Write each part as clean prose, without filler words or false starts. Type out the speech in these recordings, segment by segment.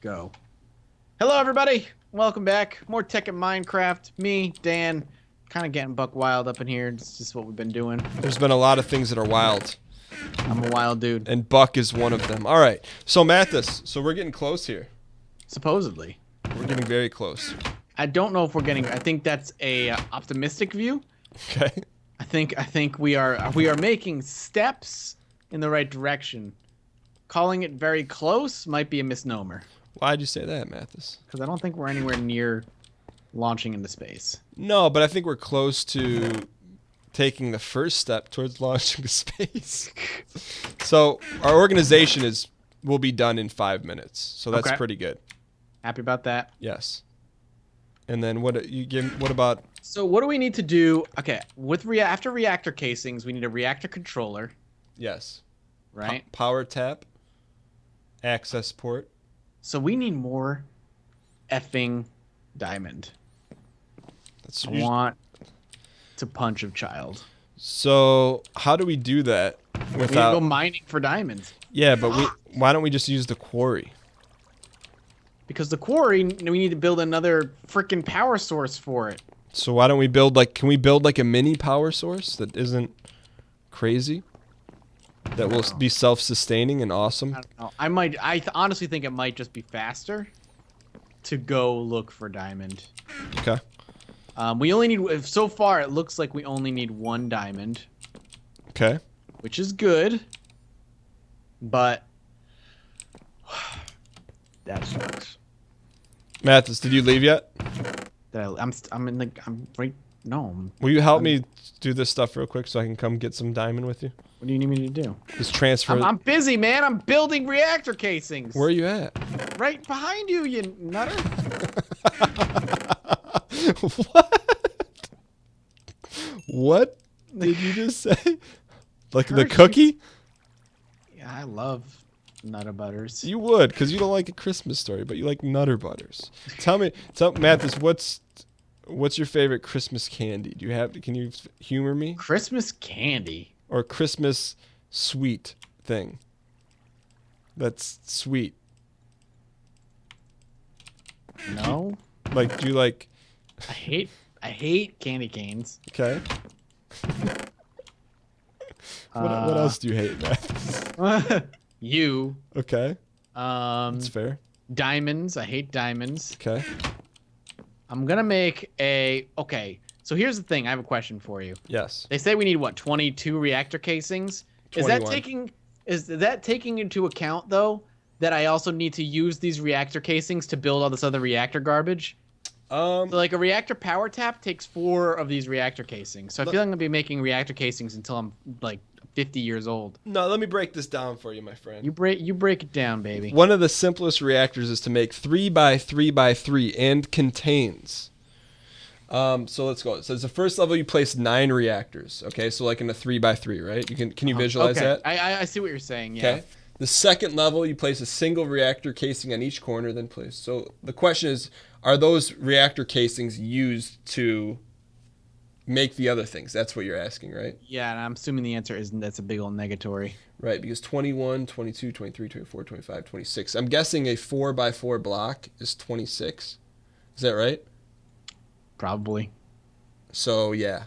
Go. Hello, everybody. Welcome back. More Tekkit Minecraft. Me, Dan, kind of getting buck wild up in here. It's just what we've been doing. There's been a lot of things that are wild. I'm a wild dude. And Buck is one of them. All right. So, Mathis, we're getting close here. Supposedly. We're getting very close. I don't know if we're getting. I think that's a optimistic view. Okay. I think we are making steps in the right direction. Calling it very close might be a misnomer. Why'd you say that, Mathis? Because I don't think we're anywhere near launching into space. No, but I think we're close to taking the first step towards launching to space. So, our organization will be done in 5 minutes. So that's pretty good. Happy about that. Yes. And then what about? So what do we need to do? Okay, after reactor casings, we need a reactor controller. Yes. Right. Power tap. Access port. So we need more effing diamond. I want to punch a child. So how do we do that without? We go mining for diamonds. Yeah, but why don't we just use the quarry? Because the quarry, we need to build another freaking power source for it. So why don't we build can we build like a mini power source that isn't crazy? That will be self-sustaining and awesome? I don't know. I honestly think it might just be faster to go look for diamond. Okay. We only need, so far it looks like we only need 1 diamond. Okay. Which is good. But that sucks. Mathis, did you leave yet? I'm right. No. Will you help me do this stuff real quick so I can come get some diamond with you? What do you need me to do? Just transfer. I'm busy, man. I'm building reactor casings. Where are you at? Right behind you, you nutter. What? What did you just say? Like the cookie? Yeah, I love Nutter Butters. You would, because you don't like A Christmas Story, but you like Nutter Butters. Tell Mathis, what's your favorite Christmas candy? Can you humor me? Christmas candy? Or Christmas sweet thing. That's sweet. No. Like, do you like... I hate candy canes. Okay. What else do you hate, Mathis? You. Okay. That's fair. Diamonds. I hate diamonds. Okay. I'm gonna make a... Okay. So here's the thing. I have a question for you. Yes. They say we need, what, 22 reactor casings? 21. Is that taking into account, though, that I also need to use these reactor casings to build all this other reactor garbage? So like a reactor power tap takes 4 of these reactor casings. So I feel like I'm gonna be making reactor casings until I'm like 50 years old. No, let me break this down for you, my friend. You break it down, baby. One of the simplest reactors is to make 3 by 3 by 3 and contains. So let's go. So as the first level, you place 9 reactors. Okay, so like in a 3 by 3, right? Can you visualize that? I see what you're saying. Yeah. Okay. The second level, you place a single reactor casing on each corner, then place. So the question is, are those reactor casings used to make the other things? That's what you're asking, right? Yeah, and I'm assuming the answer is that's a big old negatory. Right, because 21, 22, 23, 24, 25, 26. I'm guessing a 4 by 4 block is 26. Is that right? Probably. So, yeah.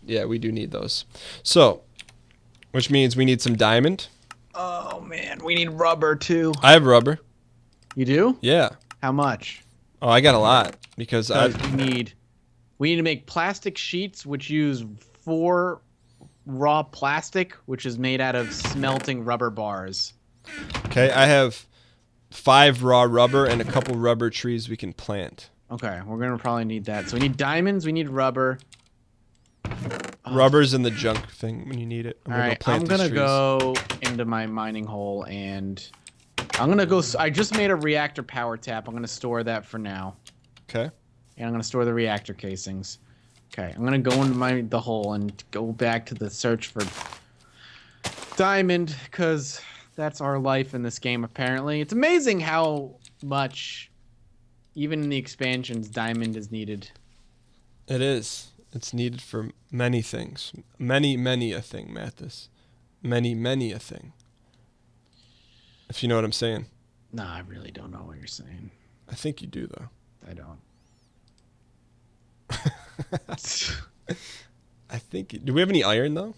Yeah, we do need those. So, which means we need some diamond. Oh, man. We need rubber, too. I have rubber. You do? Yeah. How much? Oh, I got a lot because we need to make plastic sheets which use 4 raw plastic, which is made out of smelting rubber bars. Okay, I have 5 raw rubber and a couple rubber trees we can plant. Okay, we're gonna probably need that. So we need diamonds, we need rubber. Rubber's in the junk thing when you need it. I'm gonna go into my mining hole and I'm gonna go. I just made a reactor power tap. I'm gonna store that for now. Okay. And I'm gonna store the reactor casings. Okay, I'm gonna go into the hole and go back to the search for diamond, because that's our life in this game, apparently. It's amazing how much, even in the expansions, diamond is needed. It is. It's needed for many things. Many a thing, Mathis. Many a thing. If you know what I'm saying. Nah, I really don't know what you're saying. I think you do though. I don't. I think. Do we have any iron though?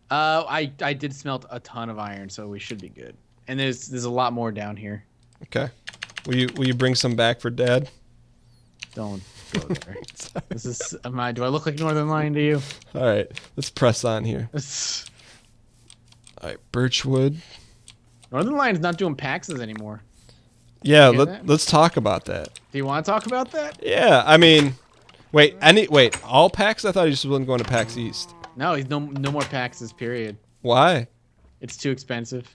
I did smelt a ton of iron, so we should be good. And there's a lot more down here. Okay. Will you bring some back for Dad? Don't go there. This is do I look like Northern Lion to you? All right, let's press on here. All right, birchwood. Northern Lion's not doing paxes anymore. Yeah, let's talk about that. Do you want to talk about that? Yeah, I mean, wait, all PAX? I thought he just wasn't going to PAX East. No, he's no more paxes. Period. Why? It's too expensive.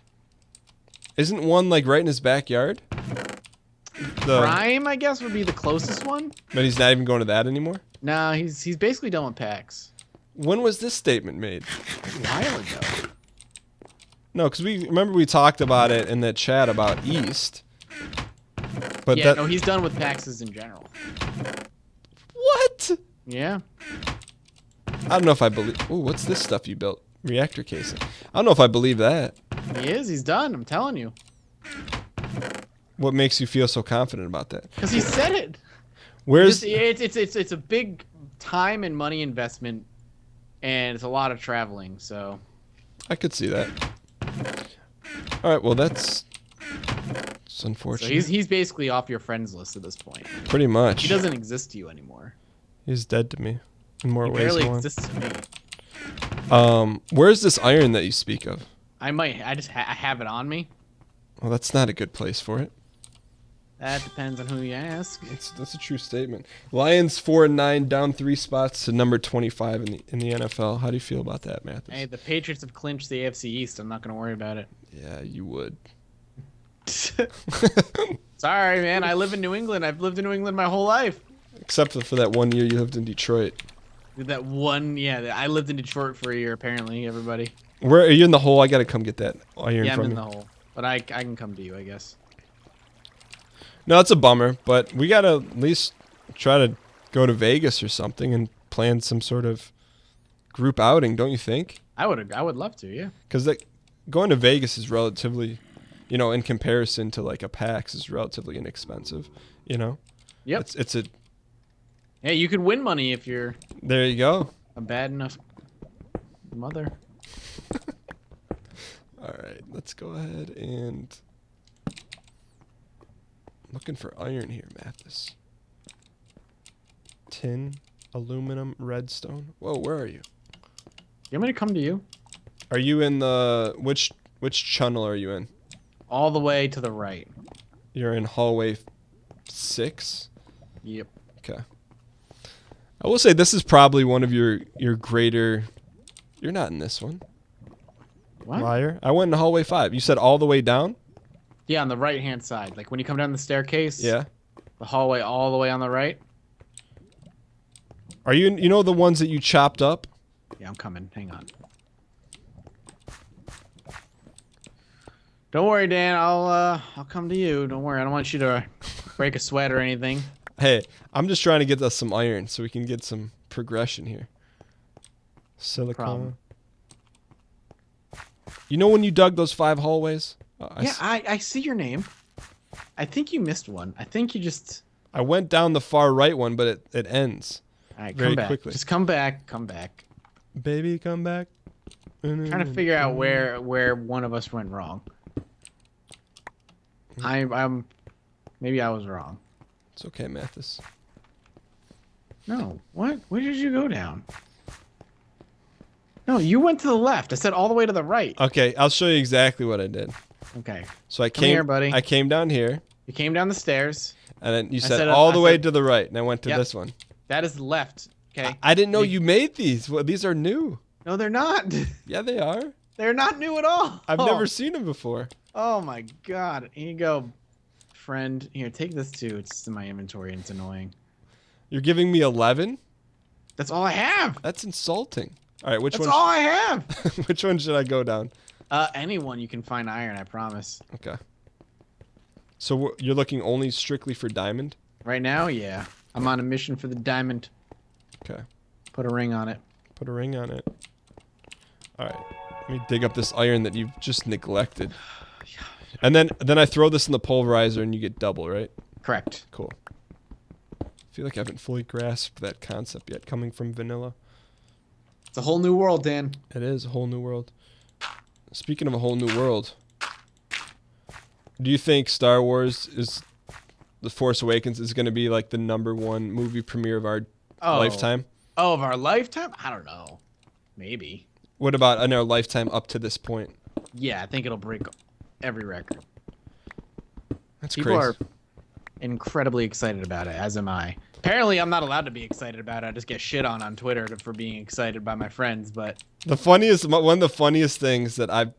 Isn't one like right in his backyard? Prime, I guess, would be the closest one. But he's not even going to that anymore? No, he's basically done with PAX. When was this statement made? A while ago. No, because we talked about it in that chat about East. But yeah, no, he's done with PAXes in general. What? Yeah. I don't know if I believe... Ooh, what's this stuff you built? Reactor casing. I don't know if I believe that. He is. He's done. I'm telling you. What makes you feel so confident about that? Because he said it. Where's... It's a big time and money investment, and it's a lot of traveling, so... I could see that. All right, well, that's unfortunate. So he's basically off your friends list at this point. Pretty much. He doesn't exist to you anymore. He's dead to me in more He ways barely than one. exists to me. Where's this iron that you speak of? I have it on me. Well, that's not a good place for it. That depends on who you ask. That's a true statement. Lions 4-9, down 3 spots to number 25 in the NFL. How do you feel about that, Mathis? Hey, the Patriots have clinched the AFC East. I'm not going to worry about it. Yeah, you would. Sorry, man. I live in New England. I've lived in New England my whole life. Except for that 1 year you lived in Detroit. That one, yeah. I lived in Detroit for a year, apparently, everybody. Where are you in the hole? I got to come get that iron yeah, from I'm you. in the hole. But I can come to you, I guess. No, it's a bummer, but we got to at least try to go to Vegas or something and plan some sort of group outing, don't you think? I would love to, yeah. Because going to Vegas is relatively, in comparison to like a PAX, is relatively inexpensive, Yep. It's a... Yeah, you could win money if you're... There you go. A bad enough mother. All right, let's go ahead and... Looking for iron here, Mathis. Tin, aluminum, redstone. Whoa, where are you? You want me to come to you? Are you in the... Which channel are you in? All the way to the right. You're in hallway 6? Yep. Okay. I will say this is probably one of your greater... You're not in this one. What? Liar. I went in hallway 5. You said all the way down? Yeah, on the right-hand side. Like when you come down the staircase. Yeah. The hallway all the way on the right. Are you the ones that you chopped up? Yeah, I'm coming. Hang on. Don't worry, Dan. I'll come to you. Don't worry. I don't want you to break a sweat or anything. Hey, I'm just trying to get us some iron so we can get some progression here. Silicon. Problem. You know when you dug those 5 hallways? I see your name. I think you missed one. I think you just... I went down the far right one, but it ends. All right, very come back. quickly. Just come back. Come back. Baby, come back. I'm trying to figure out where one of us went wrong. Maybe I was wrong. It's okay, Mathis. No. What? Where did you go down? No, you went to the left. I said all the way to the right. Okay, I'll show you exactly what I did. Okay. So I Come here, buddy. I came down here. You came down the stairs. And then you said all the way to the right, and I went to this one. That is left. Okay. I didn't know you made these. Well, these are new. No, they're not. Yeah, they are. They're not new at all. I've never seen them before. Oh my god. Here you go, friend. Here, take this too. It's in my inventory and it's annoying. You're giving me 11? That's all I have. That's insulting. All right, That's all I have. Which one should I go down? Anyone you can find iron, I promise. Okay. So you're looking only strictly for diamond? Right now, yeah. I'm on a mission for the diamond. Okay. Put a ring on it. Put a ring on it. All right. Let me dig up this iron that you've just neglected. And then I throw this in the pulverizer and you get double, right? Correct. Cool. I feel like I haven't fully grasped that concept yet, coming from vanilla. It's a whole new world, Dan. It is a whole new world. Speaking of a whole new world, do you think Star Wars is The Force Awakens is going to be like the #1 movie premiere of our lifetime? Oh, of our lifetime? I don't know. Maybe. What about in our lifetime up to this point? Yeah, I think it'll break every record. That's People crazy. are incredibly excited about it, as am I. Apparently, I'm not allowed to be excited about it. I just get shit on Twitter for being excited by my friends. But One of the funniest things that I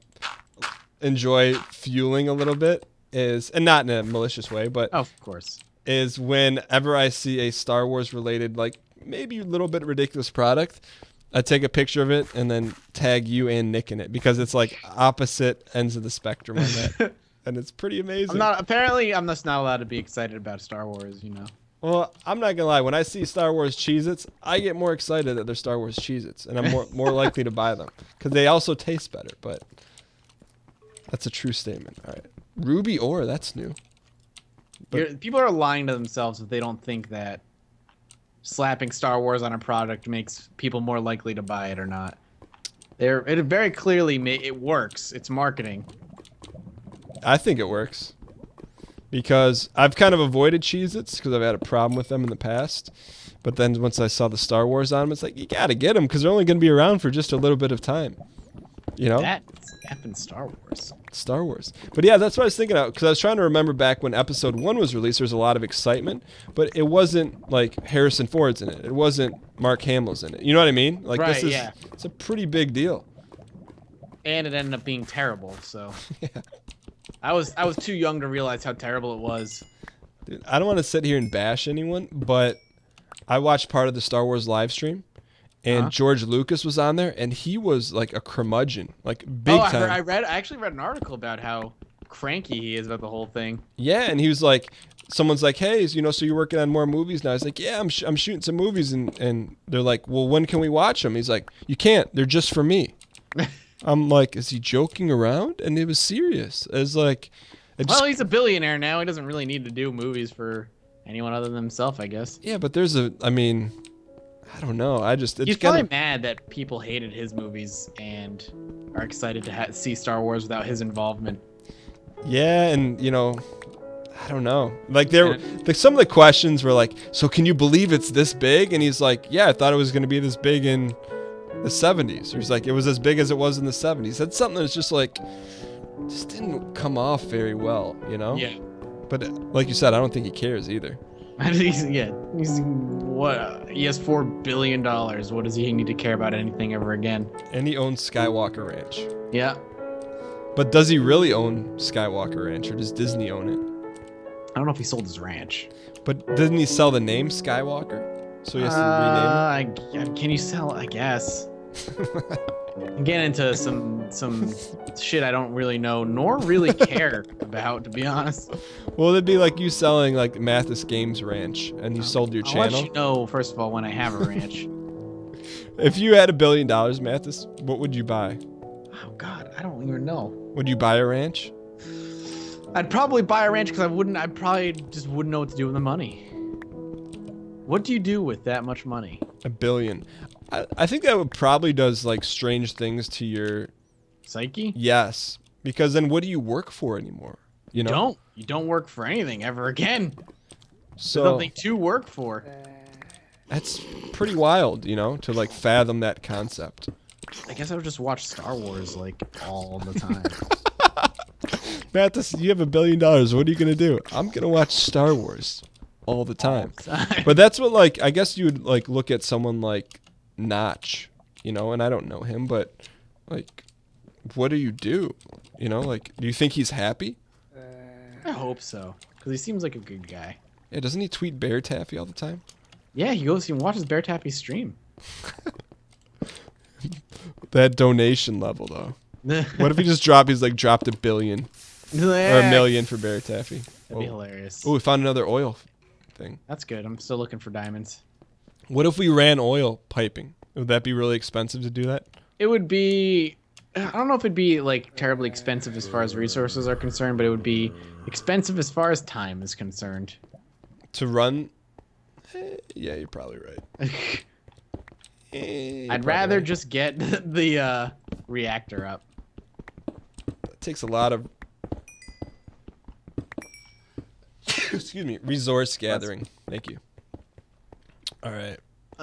enjoy fueling a little bit is, and not in a malicious way, but of course, is whenever I see a Star Wars related, like maybe a little bit ridiculous product, I take a picture of it and then tag you and Nick in it because it's like opposite ends of the spectrum on that. And it's pretty amazing. Apparently, I'm just not allowed to be excited about Star Wars, you know. Well, I'm not gonna lie. When I see Star Wars Cheez-Its, I get more excited that they're Star Wars Cheez-Its, and I'm more likely to buy them because they also taste better. But that's a true statement. All right, Ruby Ore, that's new. But People are lying to themselves if they don't think that slapping Star Wars on a product makes people more likely to buy it or not. It very clearly it works. It's marketing. I think it works because I've kind of avoided Cheez-Its because I've had a problem with them in the past. But then once I saw the Star Wars on them, it's like, you got to get them because they're only going to be around for just a little bit of time. You know? That's effing Star Wars. Star Wars. But yeah, that's what I was thinking of because I was trying to remember back when Episode 1 was released, there was a lot of excitement, but it wasn't like Harrison Ford's in it. It wasn't Mark Hamill's in it. You know what I mean? Like right, yeah. It's a pretty big deal. And it ended up being terrible, so. Yeah. I was too young to realize how terrible it was. Dude, I don't want to sit here and bash anyone, but I watched part of the Star Wars live stream, and George Lucas was on there, and he was like a curmudgeon, like big time. I actually read an article about how cranky he is about the whole thing. Yeah, and he was like, someone's like, hey, so you're working on more movies now. He's like, yeah, I'm shooting some movies, and they're like, well, when can we watch them? He's like, you can't. They're just for me. I'm like, is he joking around? And it was serious. It's like, well, he's a billionaire now. He doesn't really need to do movies for anyone other than himself, I guess. Yeah, but I don't know. He's probably mad that people hated his movies and are excited to see Star Wars without his involvement. Yeah, and I don't know. Like some of the questions were like, so can you believe it's this big? And he's like, yeah, I thought it was going to be this big in the 70s. He's like, it was as big as it was in the 70s. That's something that's just like, just didn't come off very well, you know? Yeah. But like you said, I don't think he cares either. He's what? He has $4 billion. What does he need to care about anything ever again? And he owns Skywalker Ranch. Yeah. But does he really own Skywalker Ranch, or does Disney own it? I don't know if he sold his ranch. But didn't he sell the name Skywalker? So he has to rename it? Can you sell? I guess. I'm getting into some shit I don't really know nor really care about, to be honest. Well, it'd be like you selling like Mathis Games Ranch, and you sold your channel. I'll let you know, first of all, when I have a ranch. If you had $1 billion, Mathis, what would you buy? Oh God, I don't even know. Would you buy a ranch? I'd probably buy a ranch because I probably just wouldn't know what to do with the money. What do you do with that much money? $1 billion. I think that would probably does like strange things to your psyche. Yes, because then what do you work for anymore? You know, you don't work for anything ever again. So there's nothing to work for. That's pretty wild, to like fathom that concept. I guess I would just watch Star Wars like all the time. Matt, you have $1 billion. What are you gonna do? I'm gonna watch Star Wars all the time. But that's what, like, I guess you would like look at someone like Notch, and I don't know him, but like, what do you do? Like, do you think he's happy? I hope so, because he seems like a good guy. Yeah, doesn't he tweet Bear Taffy all the time? Yeah, he watches Bear Taffy stream. That donation level, though. What if he just dropped $1 billion or $1 million for Bear Taffy? That'd be hilarious. Oh, we found another oil thing. That's good. I'm still looking for diamonds. What if we ran oil piping? Would that be really expensive to do that? It would be I don't know if it'd be like terribly expensive as far as resources are concerned, but it would be expensive as far as time is concerned. To run? Yeah, you're probably right. I'd rather just get the reactor up. It takes a lot of excuse me, resource gathering. Thank you. All right.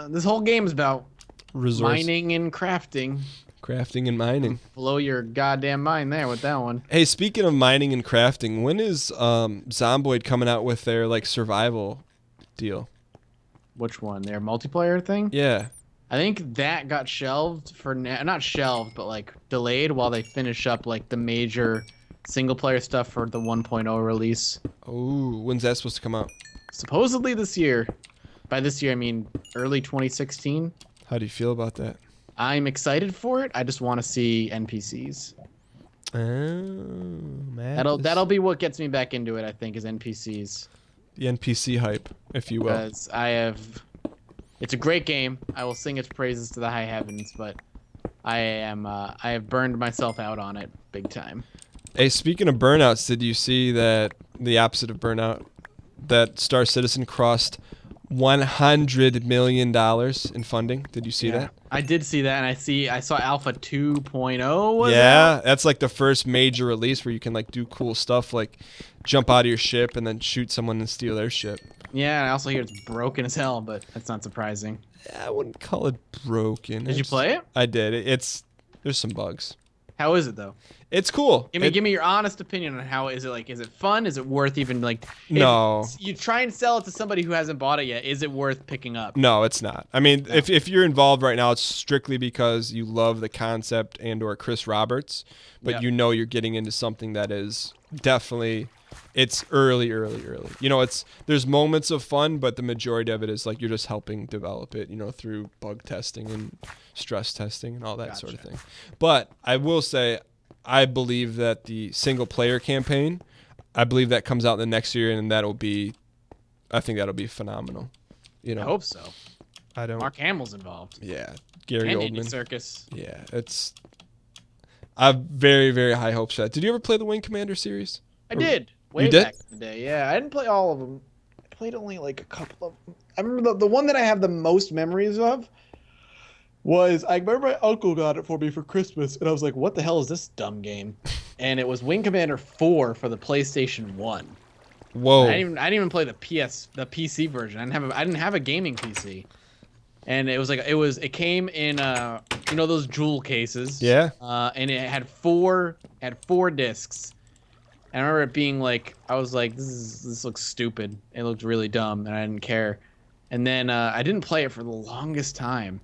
This whole game is about Resource mining and crafting. crafting and mining. Blow your goddamn mind there with that one. Hey, speaking of mining and crafting, when is Zomboid coming out with their like survival deal? Which one? Their multiplayer thing? Yeah. I think that got shelved for now. Not shelved, but like delayed while they finish up like the major single player stuff for the 1.0 release. Oh, when's that supposed to come out? Supposedly this year. By this year, I mean early 2016. How do you feel about that? I'm excited for it. I just want to see NPCs. Oh, man. That'll be what gets me back into it, I think, is NPCs. The NPC hype, if you will. Because it's a great game. I will sing its praises to the high heavens, but I have burned myself out on it big time. Hey, speaking of burnouts, did you see that the opposite of burnout, that Star Citizen crossed $100 million in funding? Did you see that? I did see that, and I saw Alpha 2.0 was Yeah, out. that's like the first major release where you can like do cool stuff like jump out of your ship and then shoot someone and steal their ship. Yeah, and I also hear it's broken as hell, but that's not surprising. I wouldn't call it broken. Did you play it? I did. There's some bugs. How is it though? It's cool. Give me your honest opinion on how is it like? Is it fun? Is it worth even like? No. You try and sell it to somebody who hasn't bought it yet. Is it worth picking up? No, it's not. I mean, if you're involved right now, it's strictly because you love the concept and/or Chris Roberts, but you know you're getting into something that is definitely, it's early. You know, there's moments of fun, but the majority of it is like you're just helping develop it, you know, through bug testing and stress testing and all that sort of thing. But I will say, I believe that the single player campaign, I believe that comes out the next year, and I think that'll be phenomenal. You know, I hope so. I don't. Mark Hamill's involved. Yeah, Gary And Oldman. Andy Serkis. Yeah, I have very, very high hopes for that. Did you ever play the Wing Commander series? I did. Way You did? back in the day. Yeah, I didn't play all of them. I played only like a couple of them. I remember the one that I have the most memories of was I remember my uncle got it for me for Christmas, and I was like, "What the hell is this dumb game?" And it was Wing Commander 4 for the PlayStation 1. Whoa! I didn't even play the PC version. I didn't have a gaming PC. And it came in those jewel cases. Yeah. And it had four discs. And I remember it being like, I was like, this looks stupid. It looked really dumb, and I didn't care. And then I didn't play it for the longest time.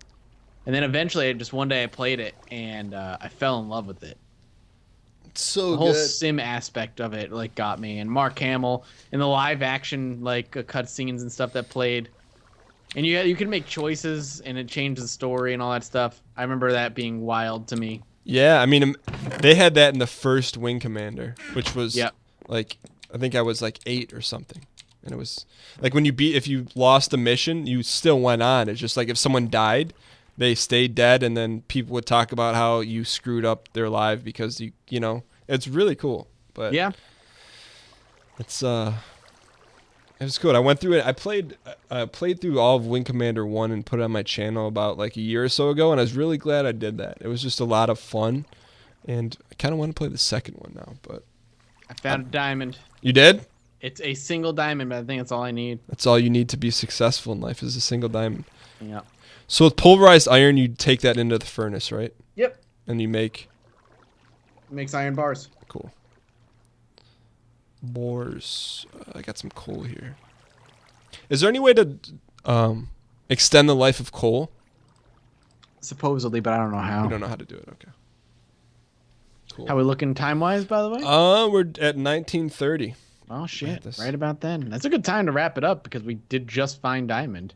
And then eventually, just one day I played it, and I fell in love with it. It's so The whole good. sim aspect of it like got me, and Mark Hamill and the live action like cutscenes and stuff that played. And you can make choices, and it changed the story and all that stuff. I remember that being wild to me. Yeah, I mean, they had that in the first Wing Commander, which was like, I think I was like 8 or something. And it was like if you lost a mission, you still went on. It's just like if someone died, they stayed dead, and then people would talk about how you screwed up their life because you know, it's really cool. But yeah, it's it was cool. I went through it. I played through all of Wing Commander 1 and put it on my channel about like a year or so ago, and I was really glad I did that. It was just a lot of fun, and I kind of want to play the second one now. But I found a diamond. You did? It's a single diamond, but I think that's all I need. That's all you need to be successful in life is a single diamond. Yeah. So with pulverized iron, you take that into the furnace, right? Yep. And you make... It makes iron bars. Cool. Boars. I got some coal here. Is there any way to extend the life of coal? Supposedly, but I don't know how. You don't know how to do it. Okay. Cool. How we looking time-wise, by the way? We're at 1930. Oh, shit. Right about then. That's a good time to wrap it up because we did just find diamond.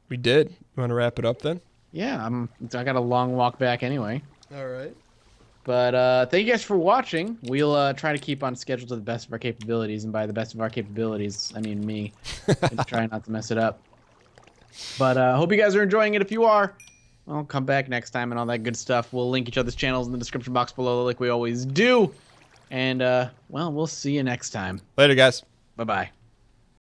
We did. You want to wrap it up then? Yeah, I got a long walk back anyway. All right. But thank you guys for watching. We'll try to keep on schedule to the best of our capabilities, and by the best of our capabilities, I mean me. And try not to mess it up. But hope you guys are enjoying it. If you are, Well, come back next time and all that good stuff. We'll link each other's channels in the description box below like we always do. And, well, we'll see you next time. Later, guys. Bye-bye.